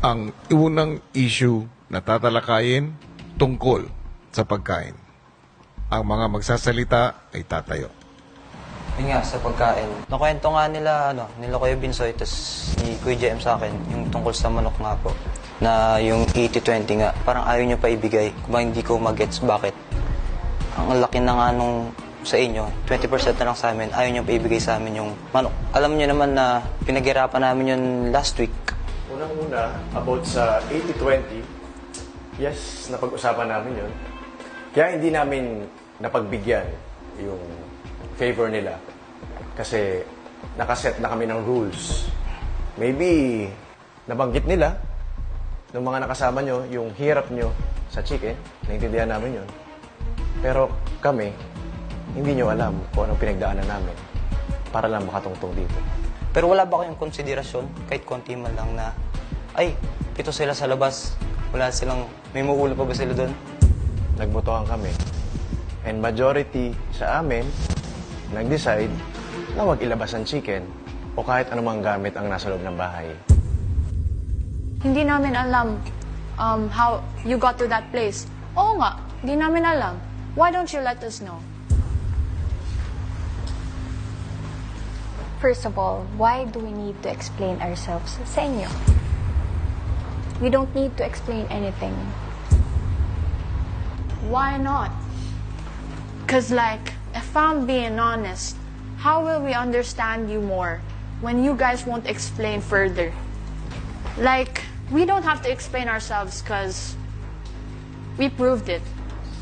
Ang unang issue na tatalakayin tungkol sa pagkain. Ang mga magsasalita ay tatayo. Yun nga, sa pagkain. Nakwento nga nila Kuya Binsoy, tapos ni Kuya JM sa akin, yung tungkol sa manok nga po, na yung 80-20 nga, parang ayaw nyo pa ibigay. Kung hindi ko magets bakit. Ang laki na nga nung sa inyo, 20% na lang sa amin, ayaw nyo pa ibigay sa amin yung manok. Alam nyo naman na pinaghirapan namin yun last week. Unang-una, about sa 80-20, yes, napag-usapan namin yun. Kaya hindi namin napagbigyan yung favor nila. Kasi nakaset na kami ng rules. Maybe nabanggit nila ng mga nakasama nyo yung hirap nyo sa chicken. Naintindihan namin yun. Pero kami, hindi nyo alam kung anong pinagdaanan namin para lang makatungtong dito. Pero wala ba kayong konsiderasyon, kahit konti man lang na, ay, 7 sila sa labas, wala silang, may mauulo pa ba sila doon? Nagbotohan kami. And majority sa amin, nag-decide na wag ilabas ang chicken o kahit anumang gamit ang nasa loob ng bahay. Hindi namin alam how you got to that place. Oo nga, hindi namin alam. Why don't you let us know? First of all, why do we need to explain ourselves sa inyo? We don't need to explain anything. Why not? Because, like, if I'm being honest, how will we understand you more when you guys won't explain further? Like, we don't have to explain ourselves because we proved it.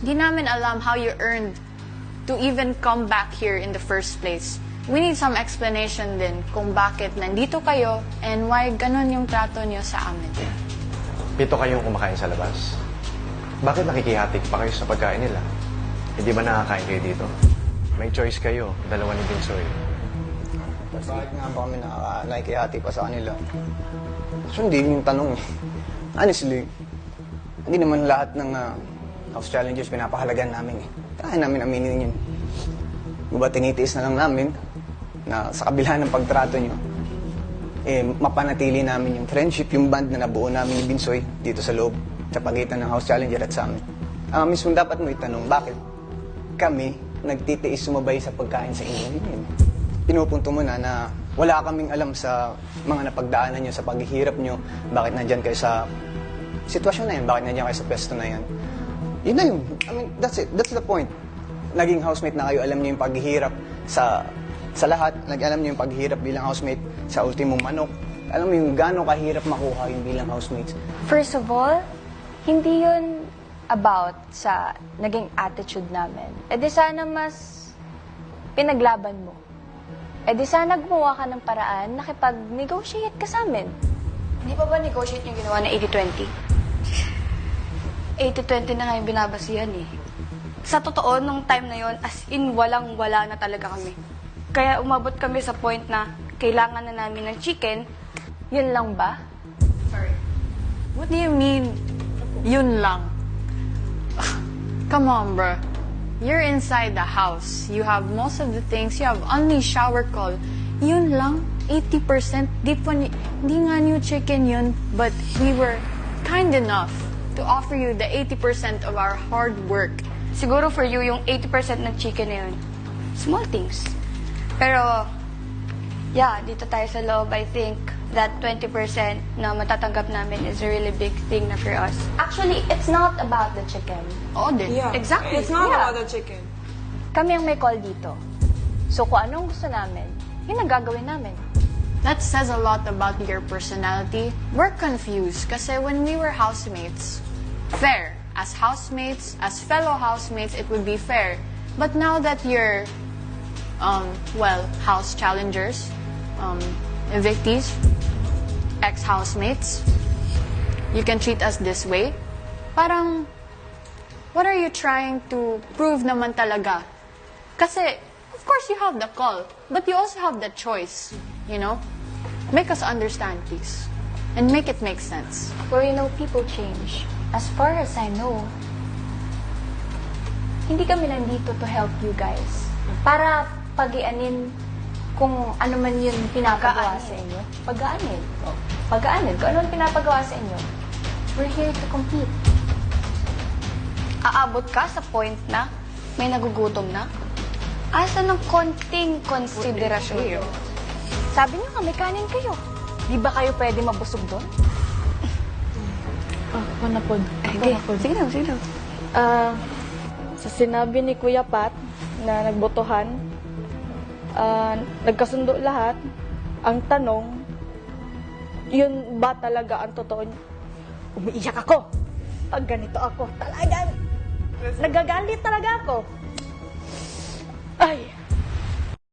Di namin alam how you earned to even come back here in the first place. We need some explanation din kung bakit nandito kayo and why ganun yung trato niyo sa amin. 7 kayong kumakain sa labas. Bakit nakikihatik pa kayo sa pagkain nila? Hindi ba nakakain kayo dito? May choice kayo, dalawa ni Binsoy. Bakit nga ba kami nakikihati pa sa kanila? Sundin yung tanong. Honestly, hindi naman lahat ng house challengers pinapahalagan namin eh. Kaya namin aminin yun. Diba tinitiis na lang namin na sa kabila ng pagtrato nyo, mapanatili namin yung friendship, yung band na nabuo namin ni Binsoy dito sa loob, sa pagitan ng house challenger at sa amin. Mismo dapat mo itanong, bakit kami nagtitiis sumabay sa pagkain sa inyo? Pinupunto mo na wala kaming alam sa mga napagdaanan nyo, sa paghihirap nyo, bakit nandyan kayo sa sitwasyon na yan, bakit nandyan kayo sa pwesto na yan. Yun na yun. I mean, that's it. That's the point. Naging housemate na kayo, alam niyo yung paghihirap sa lahat. Alam niyo yung paghihirap bilang housemate sa ultimong manok. Alam mo yung gano'ng kahirap makuha yung bilang housemates. First of all, hindi yun about sa naging attitude namin. E di sana mas pinaglaban mo. E di sana gumawa ka ng paraan, nakipag-negotiate ka sa amin. Hindi pa ba negotiate yung ginawa na 80-20? 80-20 na nga yung binabasihan eh. Sa totoo, nung time na yon, as in walang-wala na talaga kami. Kaya umabot kami sa point na kailangan na namin ng chicken. Yun lang ba? Sorry. What do you mean, yun lang? Come on, bro. You're inside the house. You have most of the things. You have only shower call. Yun lang, 80%. Di nga new chicken yun, but we were kind enough to offer you the 80% of our hard work. Siguro for you, yung 80% ng chicken na yun, small things. Pero, yeah, dito tayo sa loob, I think that 20% na matatanggap namin is a really big thing na for us. Actually, it's not about the chicken. Oo din. Yeah. Exactly. It's not Yeah. about the chicken. Kami ang may call dito. So kung anong gusto namin, yun ang gagawin namin. That says a lot about your personality. We're confused kasi when we were housemates, fair. As housemates, as fellow housemates, it would be fair. But now that you're, house challengers, evictees, ex-housemates, you can treat us this way. Parang, what are you trying to prove naman talaga? Kasi, of course you have the call, but you also have the choice, you know? Make us understand, please. And make it make sense. Well, you know, people change. As far as I know, hindi kami nandito to help you guys. Para pag-ianin kung ano man yun pinapagawa sa inyo. Pag-aanin. pag-aanid, kung ano ang pinapagawa sa inyo. We're here to compete. Aabot ka sa point na may nagugutom na? Asa ng konting konsiderasyon? Sabi niyo nga, may kanin kayo. Di ba kayo pwede mabusog doon? Panapod. Sige lang, sige lang. Sa sinabi ni Kuya Pat na nagbotohan, nagkasundo lahat, ang tanong, yun ba talaga ang totoo? Umiiyak ako. Pag ganito ako, talagang nagagalit talaga ako. Ay,